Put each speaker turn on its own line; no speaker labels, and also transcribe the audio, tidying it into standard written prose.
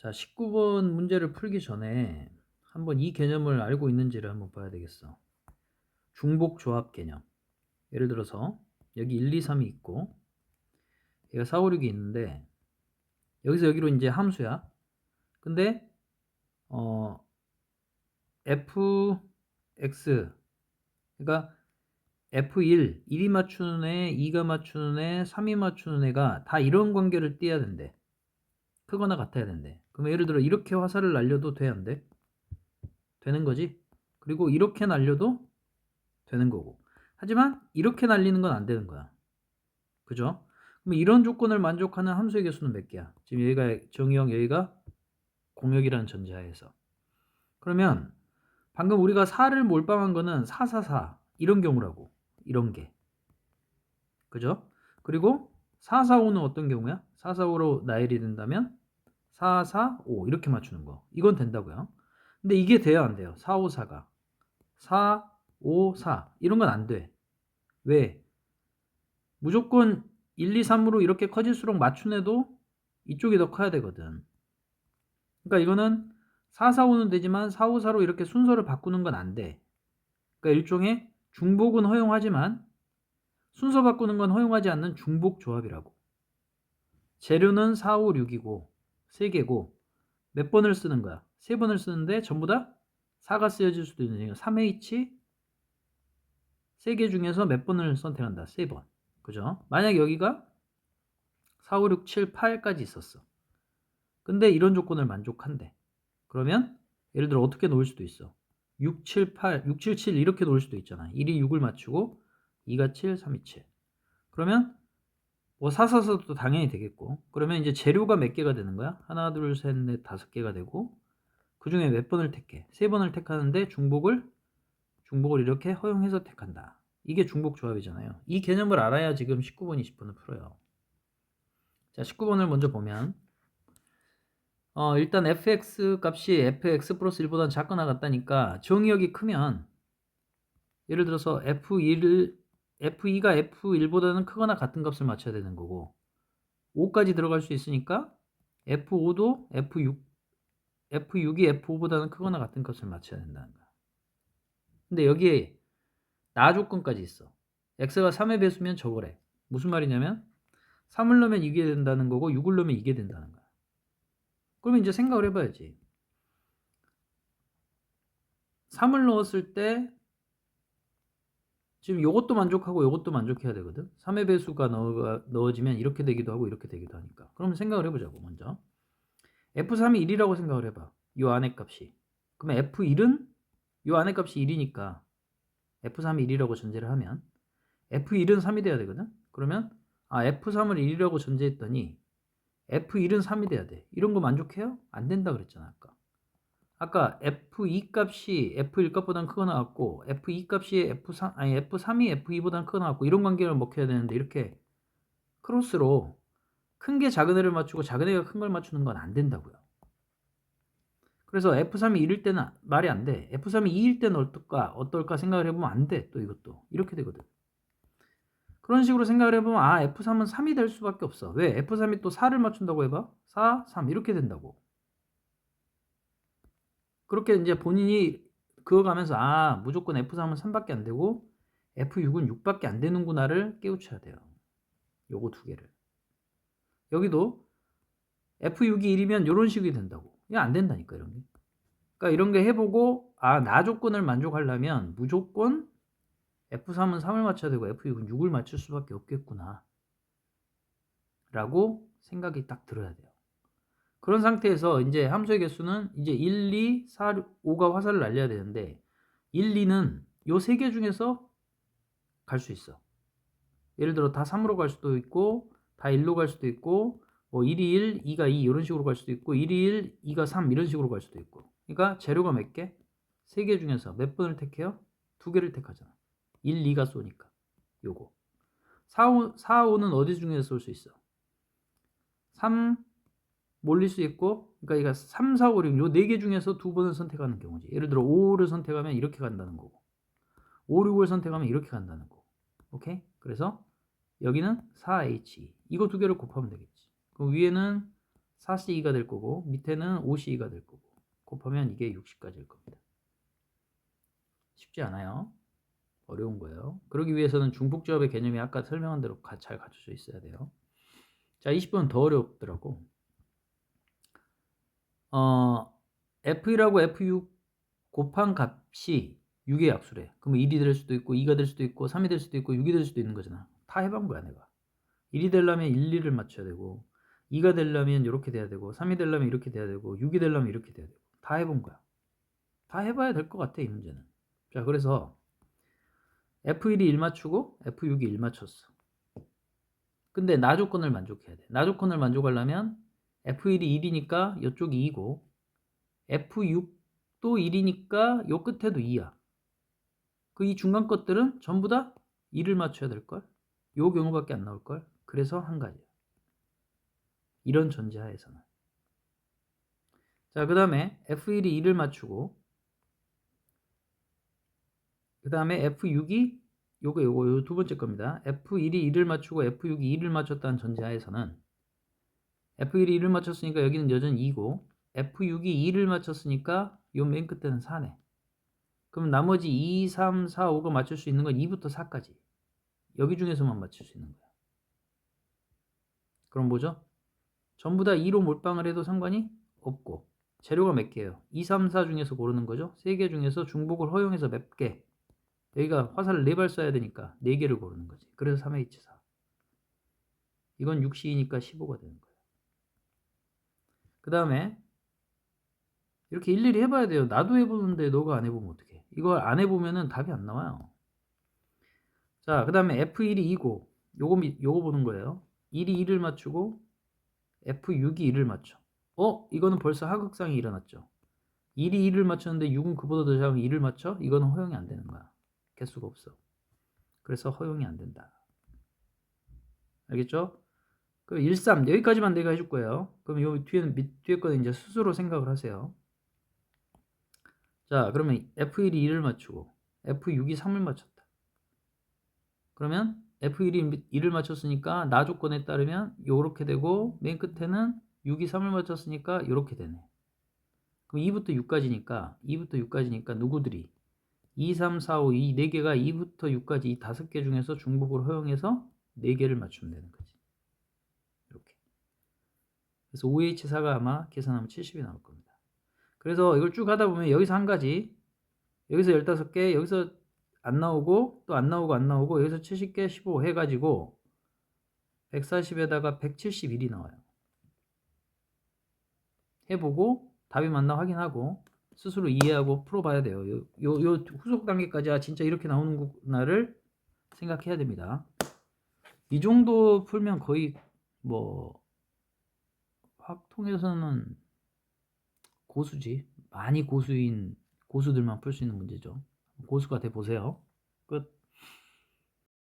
자, 19번 문제를 풀기 전에 한번 이 개념을 알고 있는지를 한번 봐야 되겠어. 중복 조합 개념. 예를 들어서 여기 1, 2, 3이 있고 얘가 4, 5, 6이 있는데 여기서 여기로 이제 함수야. 근데 fx 그러니까 f1, 1이 맞추는 애, 2가 맞추는 애, 3이 맞추는 애가 다 이런 관계를 띄어야 된대. 크거나 같아야 된대. 그럼 예를 들어 이렇게 화살을 날려도 돼, 안 돼? 되는 거지. 그리고 이렇게 날려도 되는 거고. 하지만 이렇게 날리는 건 안 되는 거야. 그죠? 그럼 이런 조건을 만족하는 함수의 개수는 몇 개야? 지금 여기가 정의형, 여기가 공역이라는 전제하에서. 그러면 방금 우리가 4를 몰빵한 거는 4, 4, 4 이런 경우라고. 이런 게. 그죠? 그리고 4, 4, 5는 어떤 경우야? 4, 4, 5로 나열이 된다면 4, 4, 5 이렇게 맞추는 거. 이건 된다고요. 근데 이게 돼야 안 돼요. 4, 5, 4가. 4, 5, 4 이런 건 안 돼. 왜? 무조건 1, 2, 3으로 이렇게 커질수록 맞춘 애도 이쪽이 더 커야 되거든. 그러니까 이거는 4, 4, 5는 되지만 4, 5, 4로 이렇게 순서를 바꾸는 건 안 돼. 그러니까 일종의 중복은 허용하지만 순서 바꾸는 건 허용하지 않는 중복 조합이라고. 재료는 4, 5, 6이고 3개고 몇 번을 쓰는 거야? 3번을 쓰는데 전부 다 4가 쓰여질 수도 있는 3H 3개 중에서 몇 번을 선택한다? 3번. 그죠? 만약 여기가 4, 5, 6, 7, 8까지 있었어. 근데 이런 조건을 만족한대. 그러면 예를 들어 어떻게 놓을 수도 있어. 6, 7, 8, 6, 7, 7 이렇게 놓을 수도 있잖아. 1이 6을 맞추고 2가 7, 3이 7. 그러면 뭐 4, 4, 4도 당연히 되겠고. 그러면 이제 재료가 몇 개가 되는 거야? 하나, 둘, 셋, 넷, 5개가 되고 그 중에 몇 번을 택해? 3번을 택하는데 중복을 이렇게 허용해서 택한다. 이게 중복 조합이잖아요. 이 개념을 알아야 지금 19번, 20번을 풀어요. 자, 19번을 먼저 보면 일단 fx 값이 fx 플러스 1보다는 작거나 같다니까 정의역이 크면 예를 들어서 f2가 f1보다는 크거나 같은 값을 맞춰야 되는 거고 5까지 들어갈 수 있으니까 f5도 f6이 f5보다는 크거나 같은 값을 맞춰야 된다는 거야. 근데 여기에 나 조건까지 있어. x가 3의 배수면 저거래. 무슨 말이냐면 3을 넣으면 이게 된다는 거고 6을 넣으면 이게 된다는 거야. 그러면 이제 생각을 해봐야지. 3을 넣었을 때 지금 요것도 만족하고 요것도 만족해야 되거든. 3의 배수가 넣어지면 이렇게 되기도 하고 이렇게 되기도 하니까. 그럼 생각을 해보자고 먼저. F3이 1이라고 생각을 해봐. 요 안에 값이. 그러면 F1은 요 안에 값이 1이니까 F3이 1이라고 전제를 하면 F1은 3이 돼야 되거든. 그러면 F3을 1이라고 전제했더니 F1은 3이 돼야 돼. 이런 거 만족해요? 안 된다 그랬잖아 아까 F2 값이 F1 값보다는 크거 나왔고 F2 값이 F3이 F2보다는 크거 나왔고 이런 관계를 먹혀야 되는데 이렇게 크로스로 큰 게 작은 애를 맞추고 작은 애가 큰 걸 맞추는 건 안 된다고요. 그래서 F3이 1일 때는 말이 안 돼. F3이 2일 때는 어떨까 생각을 해보면 안 돼. 또 이것도 이렇게 되거든. 그런 식으로 생각을 해보면 F3은 3이 될 수밖에 없어. 왜? F3이 또 4를 맞춘다고 해봐. 4, 3 이렇게 된다고. 그렇게 이제 본인이 그어가면서 무조건 F3은 3밖에 안 되고 F6은 6밖에 안 되는구나를 깨우쳐야 돼요. 요거 두 개를. 여기도 F6이 1이면 이런 식이 된다고. 이게 안 된다니까 이런 게. 그러니까 이런 게 해보고 나 조건을 만족하려면 무조건 F3은 3을 맞춰야 되고 F6은 6을 맞출 수밖에 없겠구나 라고 생각이 딱 들어야 돼요. 그런 상태에서 이제 함수의 개수는 이제 1, 2, 4, 5가 화살을 날려야 되는데 1, 2는 요 세 개 중에서 갈 수 있어. 예를 들어 다 3으로 갈 수도 있고 다 1로 갈 수도 있고 뭐 1이 1, 2가 2 이런 식으로 갈 수도 있고 1이 1, 2가 3 이런 식으로 갈 수도 있고. 그러니까 재료가 몇 개? 3개 중에서 몇 번을 택해요? 2개를 택하잖아. 1, 2가 쏘니까. 요거. 4, 5는 어디 중에서 쏠 수 있어? 3 몰릴 수 있고 그러니까 이거 3, 4, 5, 6 요 4개 중에서 2번을 선택하는 경우지. 예를 들어 5를 선택하면 이렇게 간다는 거고 5, 6을 선택하면 이렇게 간다는 거고. 오케이? 그래서 여기는 4H. 이거 두 개를 곱하면 되겠지. 그럼 위에는 4C2가 될 거고 밑에는 5C2가 될 거고 곱하면 이게 60까지일 겁니다. 쉽지 않아요. 어려운 거예요. 그러기 위해서는 중복조합의 개념이 아까 설명한 대로 잘 갖춰져 있어야 돼요. 자, 20번 더 어렵더라고. F1하고 F6 곱한 값이 6의 약수래. 그러면 1이 될 수도 있고 2가 될 수도 있고 3이 될 수도 있고 6이 될 수도 있는 거잖아. 다 해본 거야 내가. 1이 되려면 1, 2를 맞춰야 되고 2가 되려면 이렇게 돼야 되고 3이 되려면 이렇게 돼야 되고 6이 되려면 이렇게 돼야 되고 다 해본 거야. 다 해봐야 될 것 같아 이 문제는. 자, 그래서 F1이 1 맞추고 F6이 1 맞췄어. 근데 나 조건을 만족해야 돼. 나 조건을 만족하려면 F1이 1이니까 이쪽이 2고 F6도 1이니까 요 끝에도 2야. 그 이 중간 것들은 전부 다 2를 맞춰야 될걸? 요 경우밖에 안 나올걸? 그래서 한 가지야. 이런 전제하에서는. 자, 그 다음에 F1이 2를 맞추고 그 다음에 F6이 요거 요 두 번째 겁니다. F1이 2를 맞추고 F6이 2를 맞췄다는 전제하에서는 F1이 2를 맞췄으니까 여기는 여전히 2고 F6이 2를 맞췄으니까 요 맨 끝에는 4네. 그럼 나머지 2, 3, 4, 5가 맞출 수 있는 건 2부터 4까지. 여기 중에서만 맞출 수 있는 거야. 그럼 뭐죠? 전부 다 2로 몰빵을 해도 상관이 없고 재료가 몇 개예요? 2, 3, 4 중에서 고르는 거죠. 3개 중에서 중복을 허용해서 몇 개. 여기가 화살을 4발 쏴야 되니까 4개를 고르는 거지. 그래서 3의 이치 4. 이건 6C이니까 15가 되는 거예요. 그 다음에 이렇게 일일이 해봐야 돼요. 나도 해보는데 너가 안 해보면 어떡해. 이걸 안 해보면 답이 안 나와요. 자, 그 다음에 F1이 2고 요거 보는 거예요. 1이 2를 맞추고 F6이 1을 맞춰. 이거는 벌써 하극상이 일어났죠. 1이 2를 맞췄는데 6은 그보다 더 작은 2를 맞춰? 이거는 허용이 안 되는 거야. 개수가 없어. 그래서 허용이 안 된다. 알겠죠? 그 1, 3 여기까지만 내가 해줄 거예요. 그럼 요 뒤에는 뒤에 거는 이제 스스로 생각을 하세요. 자, 그러면 F1이 2를 맞추고 F6이 3을 맞췄다. 그러면 F1이 2를 맞췄으니까 나 조건에 따르면 요렇게 되고 맨 끝에는 6이 3을 맞췄으니까 요렇게 되네. 그럼 2부터 6까지니까 누구들이 2, 3, 4, 5 이 4개가 2부터 6까지 이 5개 중에서 중복을 허용해서 4개를 맞추면 되는 거지. 이렇게. 그래서 OH4가 아마 계산하면 70이 나올 겁니다. 그래서 이걸 쭉 하다 보면 여기서 한 가지, 여기서 15개, 여기서 안 나오고 또 안 나오고 안 나오고 여기서 70개, 15 해가지고 140에다가 171이 나와요. 해보고 답이 맞나 확인하고 스스로 이해하고 풀어봐야 돼요. 요 후속 단계까지 진짜 이렇게 나오는구나를 생각해야 됩니다. 이 정도 풀면 거의 뭐 확통에서는 고수지. 많이 고수인 고수들만 풀 수 있는 문제죠. 고수가 돼 보세요. 끝.